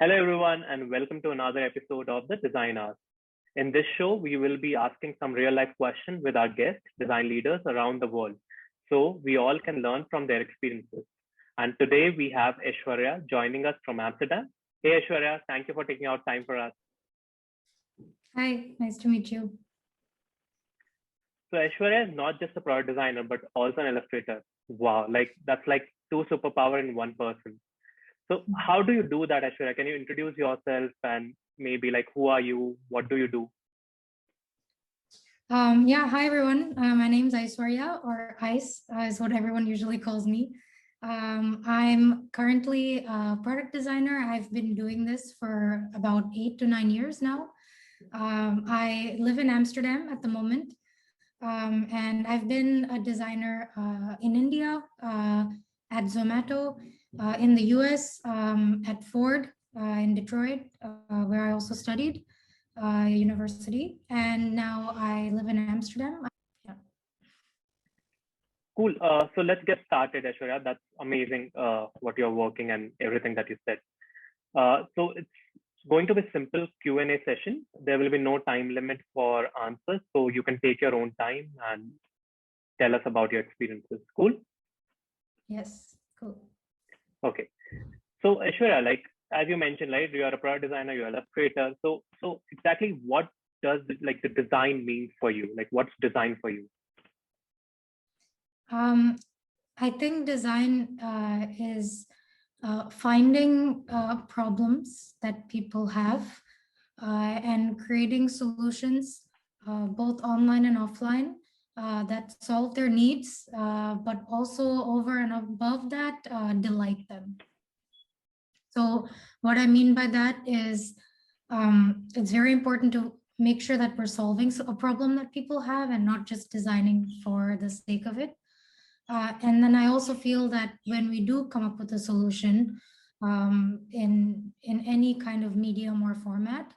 Hello, everyone, and welcome to another episode of the Design Hours. In this show, we will be asking some real life questions with our guests, design leaders around the world, so we all can learn from their experiences. And today we have Aishwarya joining us from Amsterdam. Hey, Aishwarya, thank you for taking out time for us. Hi, nice to meet you. So, Aishwarya is not just a product designer, but also an illustrator. Wow, that's like two superpower in one person. So how do you do that, Aishwarya? Can you introduce yourself and maybe like who are you? What do you do? Hi everyone. My name's Aiswarya, or Ice is what everyone usually calls me. I'm currently a product designer. I've been doing this for about 8 to 9 years now. I live in Amsterdam at the moment, and I've been a designer in India, at Zomato, in the US, at Ford in Detroit, where I also studied university, and now I live in Amsterdam. Yeah. Cool. So let's get started, Aishwarya. That's amazing what you're working and everything that you said. So it's going to be simple Q&A session. There will be no time limit for answers, so you can take your own time and tell us about your experiences. Cool? Yes, cool. Okay. So Aishwarya, like as you mentioned, right, you are a product designer, you're an illustrator. So exactly what does like the design mean for you? Like what's design for you? I think design is finding problems that people have and creating solutions, both online and offline, that solve their needs, but also over and above that, delight them. So what I mean by that is it's very important to make sure that we're solving a problem that people have and not just designing for the sake of it. And then I also feel that when we do come up with a solution in any kind of medium or format,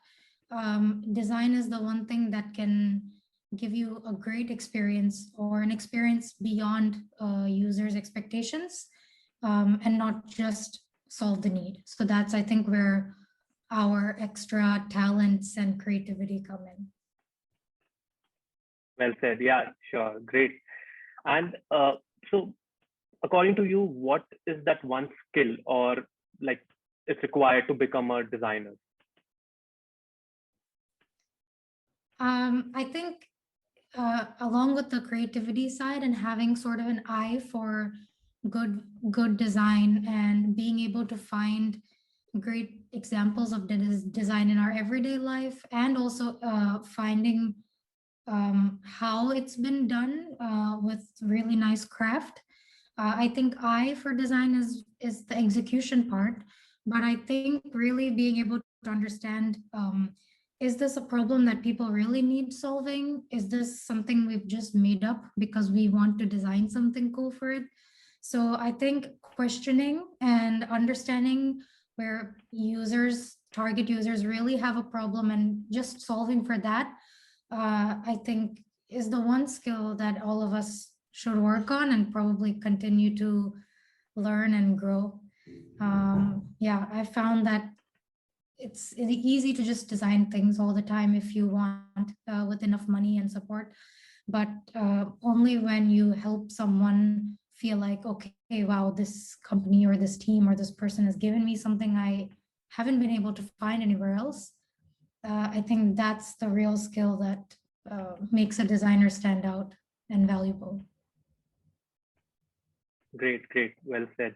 design is the one thing that can give you a great experience or an experience beyond users' expectations, and not just solve the need. So that's, I think, where our extra talents and creativity come in. Well said. Yeah, sure. Great. And so according to you, what is that one skill or like it's required to become a designer? I think along with the creativity side and having sort of an eye for good design and being able to find great examples of design in our everyday life, and also finding how it's been done with really nice craft. I think I for design is the execution part, but I think really being able to understand, is this a problem that people really need solving? Is this something we've just made up because we want to design something cool for it? So I think questioning and understanding where target users really have a problem and just solving for that, I think is the one skill that all of us should work on and probably continue to learn and grow. Yeah, I found that it's easy to just design things all the time if you want, with enough money and support, but only when you help someone feel like, okay, wow, this company or this team or this person has given me something I haven't been able to find anywhere else. I think that's the real skill that makes a designer stand out and valuable. Great. Well said.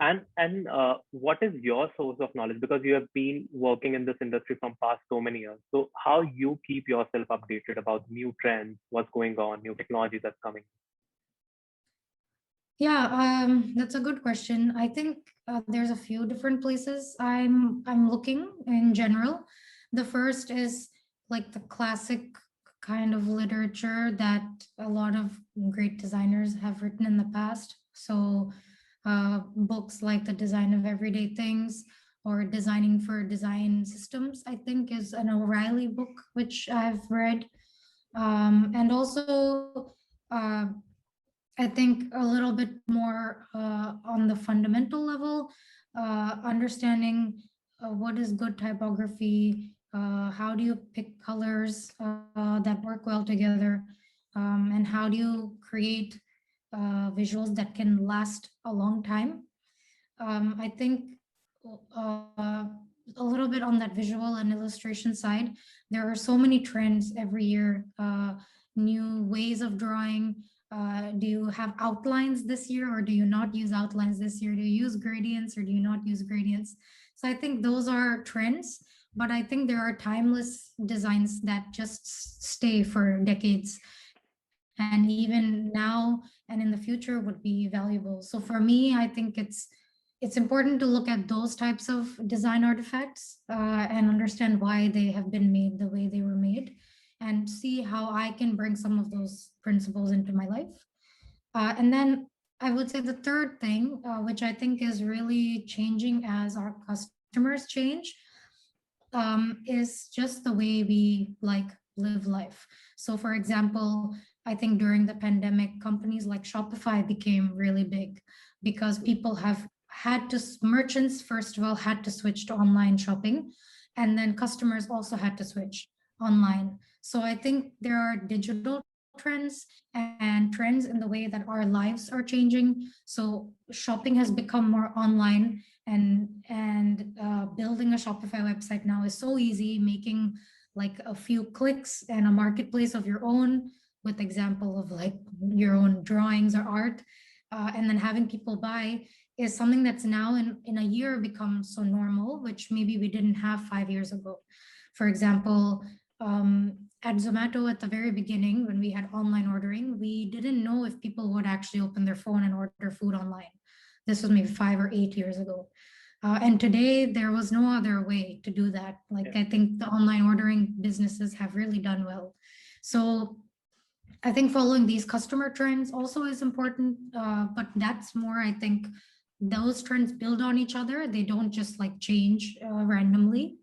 And what is your source of knowledge? Because you have been working in this industry from past so many years. So how you keep yourself updated about new trends, what's going on, new technologies that's coming? Yeah, that's a good question. I think there's a few different places I'm looking in general. The first is like the classic kind of literature that a lot of great designers have written in the past. So books like The Design of Everyday Things or Designing for Design Systems, I think is an O'Reilly book, which I've read. And also, I think a little bit more on the fundamental level, understanding what is good typography, how do you pick colors that work well together, and how do you create visuals that can last a long time. I think uh, a little bit on that visual and illustration side, there are so many trends every year, new ways of drawing. Do you have outlines this year, or do you not use outlines this year? Do you use gradients, or do you not use gradients? So I think those are trends, but I think there are timeless designs that just stay for decades, and even now and in the future would be valuable. So for me, I think it's important to look at those types of design artifacts and understand why they have been made the way they were made, and see how I can bring some of those principles into my life. And then I would say the third thing, which I think is really changing as our customers change, is just the way we like live life. So, for example, I think during the pandemic, companies like Shopify became really big because people have had to, merchants, first of all, had to switch to online shopping, and then customers also had to switch online. So I think there are digital trends and trends in the way that our lives are changing. So shopping has become more online, and building a Shopify website now is so easy, making like a few clicks and a marketplace of your own, with example of like your own drawings or art, and then having people buy, is something that's now in a year become so normal, which maybe we didn't have 5 years ago. For example, at Zomato at the very beginning, when we had online ordering, we didn't know if people would actually open their phone and order food online. This was maybe 5 or 8 years ago. And today there was no other way to do that. Like, I think the online ordering businesses have really done well. So I think following these customer trends also is important, but that's more, I think, those trends build on each other. They don't just like change randomly.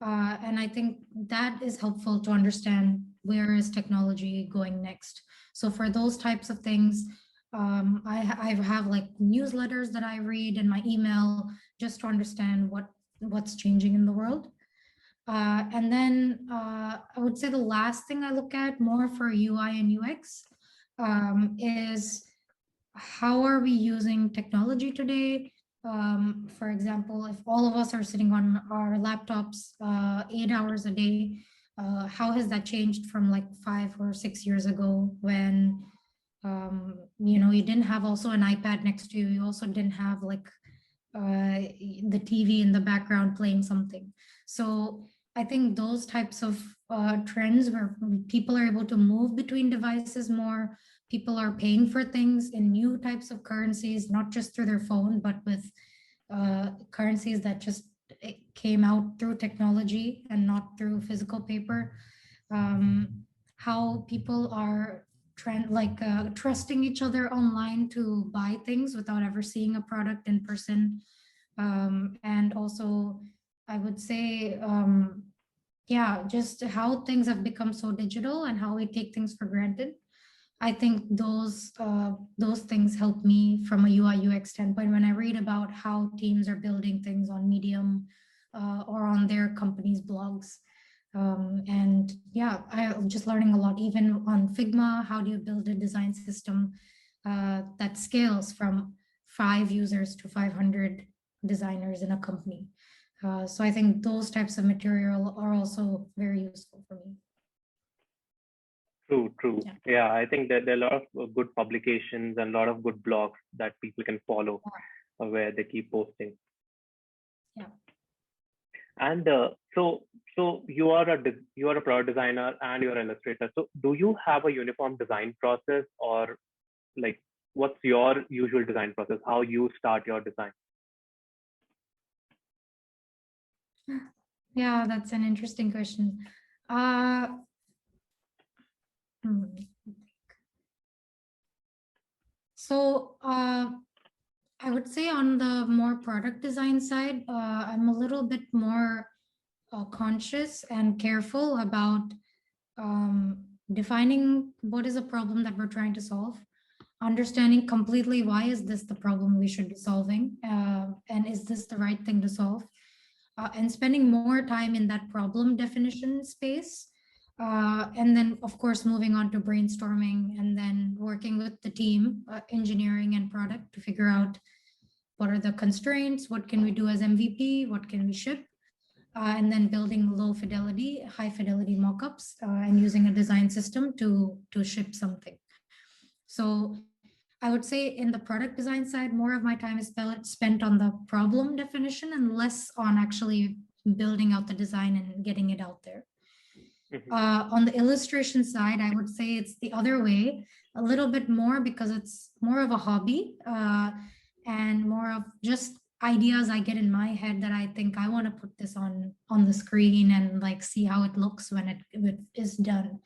And I think that is helpful to understand where is technology going next. So for those types of things, I have like newsletters that I read in my email just to understand what's changing in the world. And then I would say the last thing I look at more for UI and UX is how are we using technology today? For example, if all of us are sitting on our laptops 8 hours a day, how has that changed from like 5 or 6 years ago when you didn't have also an iPad next to you. You also didn't have like the TV in the background playing something. So I think those types of trends where people are able to move between devices more, people are paying for things in new types of currencies, not just through their phone, but with currencies that just came out through technology and not through physical paper. How people are trusting each other online to buy things without ever seeing a product in person. And also, I would say, yeah, just how things have become so digital and how we take things for granted. I think those things help me from a UI UX standpoint when I read about how teams are building things on Medium or on their company's blogs. And yeah, I'm just learning a lot, even on Figma. How do you build a design system that scales from 5 users to 500 designers in a company? So I think those types of material are also very useful for me. True. Yeah, I think that there are a lot of good publications and a lot of good blogs that people can follow where they keep posting. Yeah. And so you are a product designer and you're an illustrator. So do you have a uniform design process, or like what's your usual design process? How you start your design? Yeah, that's an interesting question. So I would say on the more product design side, I'm a little bit more conscious and careful about defining what is a problem that we're trying to solve, understanding completely why is this the problem we should be solving, and is this the right thing to solve. and spending more time in that problem definition space. And then, of course, moving on to brainstorming and then working with the team, engineering and product to figure out what are the constraints, what can we do as MVP, what can we ship, and then building low fidelity, high fidelity mockups, and using a design system to ship something. So I would say in the product design side, more of my time is spent on the problem definition and less on actually building out the design and getting it out there. On the illustration side, I would say it's the other way, a little bit more because it's more of a hobby and more of just ideas I get in my head that I think I want to put this on the screen and like see how it looks when it is done.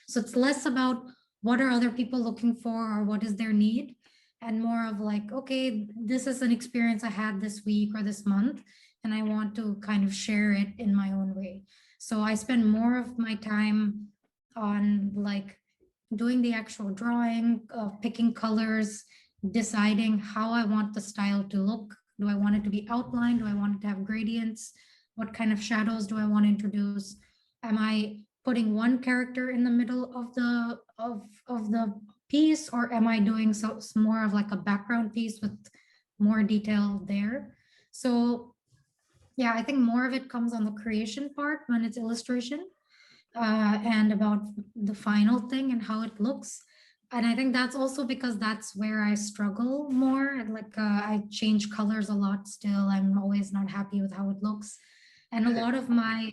So it's less about what are other people looking for or what is their need, and more of like, okay, this is an experience I had this week or this month, and I want to kind of share it in my own way. So I spend more of my time on like doing the actual drawing, picking colors, deciding how I want the style to look. Do I want it to be outlined? Do I want it to have gradients? What kind of shadows do I want to introduce? Am I putting one character in the middle of the piece, or am I doing so more of like a background piece with more detail there? So yeah, I think more of it comes on the creation part when it's illustration, and about the final thing and how it looks. And I think that's also because that's where I struggle more. Like I change colors a lot still. I'm always not happy with how it looks. And a lot of my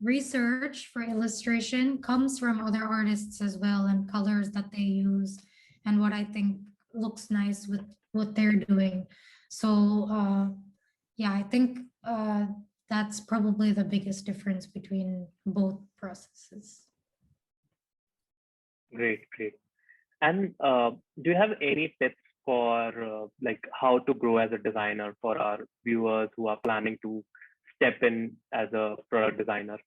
research for illustration comes from other artists as well, and colors that they use and what I think looks nice with what they're doing. So yeah, I think that's probably the biggest difference between both processes. Great, great. And do you have any tips for like how to grow as a designer for our viewers who are planning to step in as a product designer?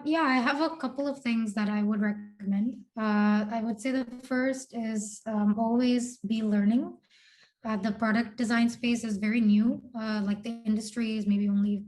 Yeah, I have a couple of things that I would recommend. I would say the first is always be learning. The product design space is very new. Like the industry is maybe only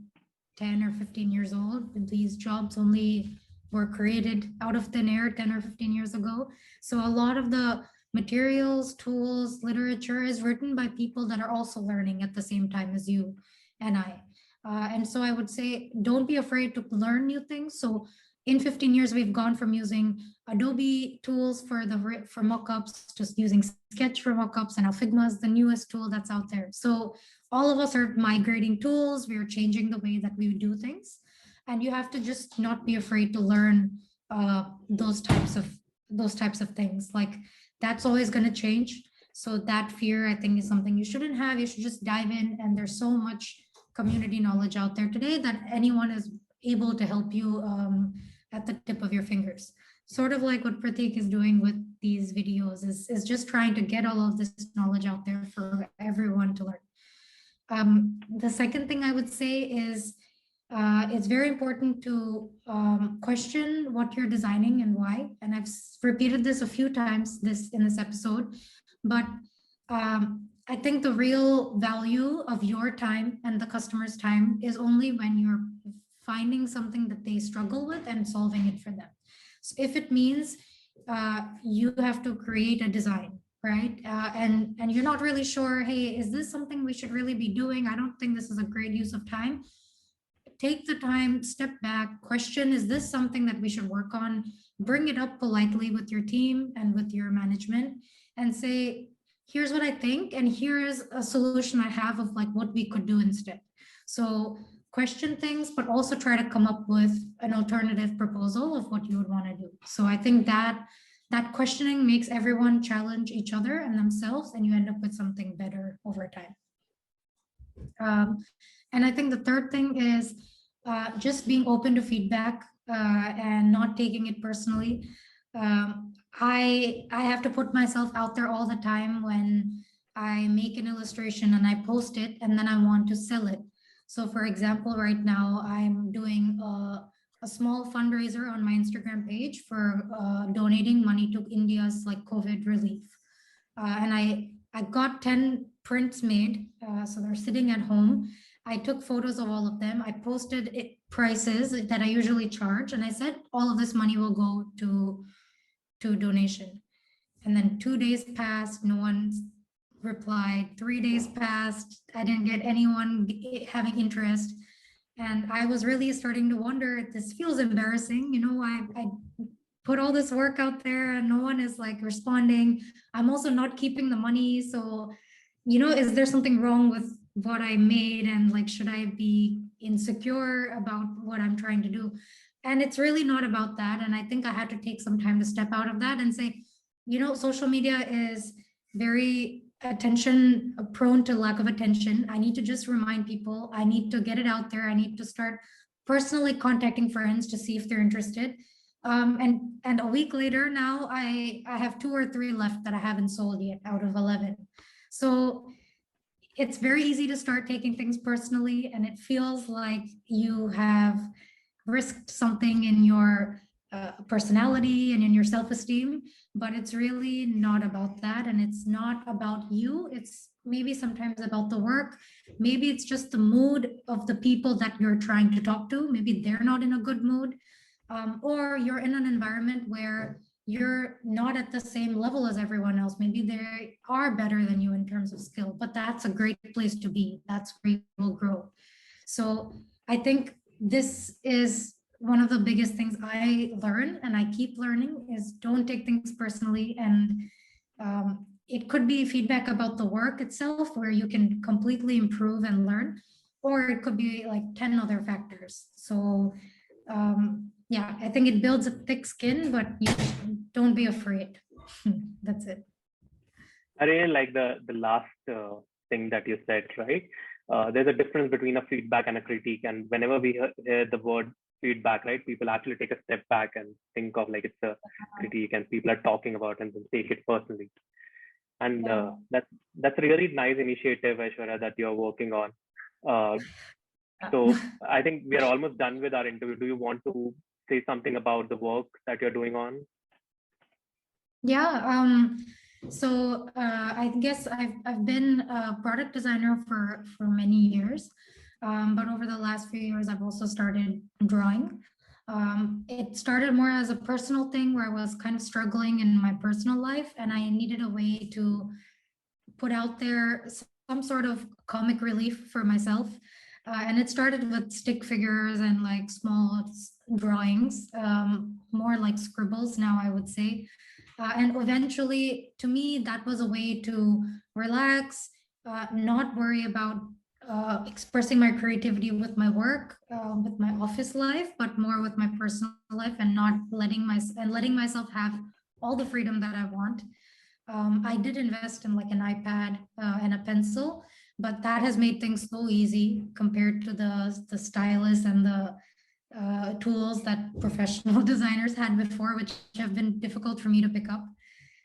10 or 15 years old. These jobs only were created out of thin air 10 or 15 years ago. So a lot of the materials, tools, literature is written by people that are also learning at the same time as you and I. And so I would say, don't be afraid to learn new things. So in 15 years, we've gone from using Adobe tools for mockups to using Sketch for mockups, and now Figma is the newest tool that's out there. So all of us are migrating tools. We are changing the way that we do things, and you have to just not be afraid to learn those types of things. Like that's always going to change. So that fear, I think, is something you shouldn't have. You should just dive in, and there's so much community knowledge out there today that anyone is able to help you at the tip of your fingers. Sort of like what Pratik is doing with these videos is just trying to get all of this knowledge out there for everyone to learn. The second thing I would say is it's very important to question what you're designing and why. And I've repeated this a few times in this episode, but I think the real value of your time and the customer's time is only when you're finding something that they struggle with and solving it for them. So if it means you have to create a design, right? And you're not really sure, hey, is this something we should really be doing? I don't think this is a great use of time. Take the time, step back, question, is this something that we should work on? Bring it up politely with your team and with your management and say, here's what I think, and here is a solution I have of like what we could do instead. So question things, but also try to come up with an alternative proposal of what you would want to do. So I think that questioning makes everyone challenge each other and themselves, and you end up with something better over time. And I think the third thing is just being open to feedback and not taking it personally. I have to put myself out there all the time when I make an illustration and I post it and then I want to sell it. So for example, right now I'm doing a small fundraiser on my Instagram page for donating money to India's like COVID relief. And I got 10 prints made. So they're sitting at home. I took photos of all of them. I posted prices that I usually charge. And I said, all of this money will go to donation. And then 2 days passed, no one replied. 3 days passed, I didn't get anyone having interest. And I was really starting to wonder, this feels embarrassing. I put all this work out there and no one is like responding. I'm also not keeping the money. So, is there something wrong with what I made? And like, should I be insecure about what I'm trying to do? And it's really not about that. And I think I had to take some time to step out of that and say, social media is very attention prone to lack of attention. I need to just remind people. I need to get it out there. I need to start personally contacting friends to see if they're interested. And a week later now, I have 2 or 3 left that I haven't sold yet out of 11. So it's very easy to start taking things personally, and it feels like you have risked something in your personality and in your self-esteem, but it's really not about that. And it's not about you. It's maybe sometimes about the work. Maybe it's just the mood of the people that you're trying to talk to. Maybe they're not in a good mood, or you're in an environment where you're not at the same level as everyone else. Maybe they are better than you in terms of skill, but that's a great place to be. That's where you will grow. So I think this is one of the biggest things I learn, and I keep learning, is don't take things personally. And it could be feedback about the work itself where you can completely improve and learn, or it could be like 10 other factors. So yeah, I think it builds a thick skin, but you don't be afraid. That's it. I really like the last thing that you said, right? There's a difference between a feedback and a critique. And whenever we hear the word feedback, right, people actually take a step back and think of like it's a critique and people are talking about and then take it personally. And that's a really nice initiative, Aishwarya, that you're working on. So I think we are almost done with our interview. Do you want to say something about the work that you're doing on? Yeah. So I guess I've been a product designer for many years, but over the last few years, I've also started drawing. It started more as a personal thing where I was kind of struggling in my personal life, and I needed a way to put out there some sort of comic relief for myself. And it started with stick figures and like small drawings, more like scribbles now, I would say. And eventually, to me, that was a way to relax, not worry about expressing my creativity with my work, with my office life, but more with my personal life, and not letting myself have all the freedom that I want. I did invest in like an iPad and a pencil, but that has made things so easy compared to the stylus and the tools that professional designers had before, which have been difficult for me to pick up.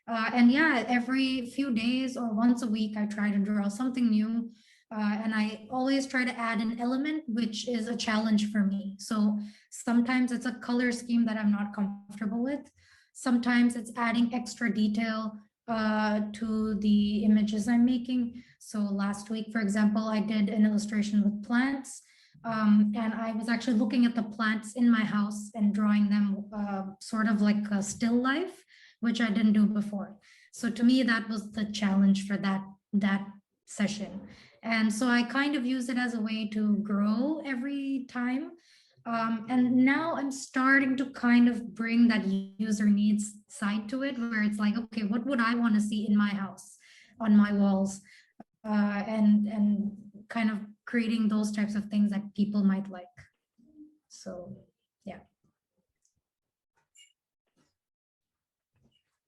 And yeah, every few days or once a week, I try to draw something new. And I always try to add an element which is a challenge for me. So sometimes it's a color scheme that I'm not comfortable with. Sometimes it's adding extra detail to the images I'm making. So last week, for example, I did an illustration with plants. And I was actually looking at the plants in my house and drawing them sort of like a still life, which I didn't do before. So to me, that was the challenge for that session. And so I kind of use it as a way to grow every time. And now I'm starting to kind of bring that user needs side to it, where it's like, okay, what would I want to see in my house, on my walls, and kind of creating those types of things that people might like. So yeah.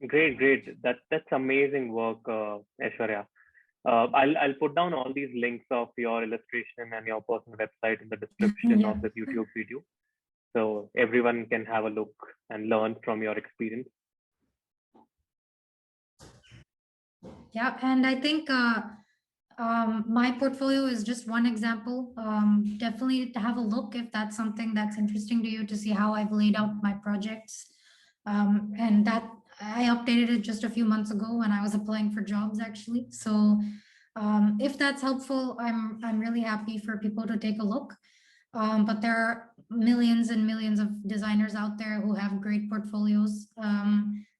Great. That's amazing work, Aishwarya. I'll put down all these links of your illustration and your personal website in the description of this YouTube video, so everyone can have a look and learn from your experience. Yeah, and I think my portfolio is just one example. Definitely to have a look if that's something that's interesting to you, to see how I've laid out my projects. And that I updated it just a few months ago when I was applying for jobs, actually. So If that's helpful, I'm really happy for people to take a look. But there are millions and millions of designers out there who have great portfolios.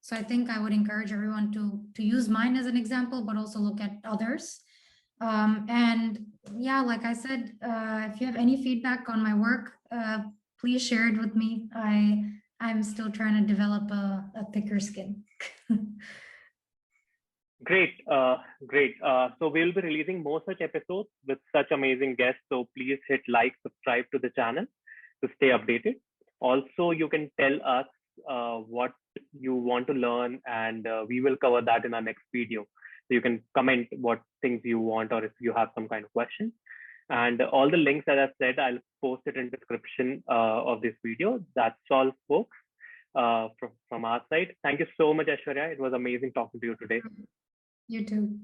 So I think I would encourage everyone to use mine as an example, but also look at others. And yeah, like I said, if you have any feedback on my work, please share it with me. I'm still trying to develop a thicker skin. Great, great. So we'll be releasing more such episodes with such amazing guests. So please hit like, subscribe to the channel to stay updated. Also, you can tell us what you want to learn, and we will cover that in our next video. So you can comment what things you want, or if you have some kind of question. And all the links that I've said, I'll post it in description of this video. That's all, folks, from our side. Thank you so much, Aishwarya. It was amazing talking to you today. You too.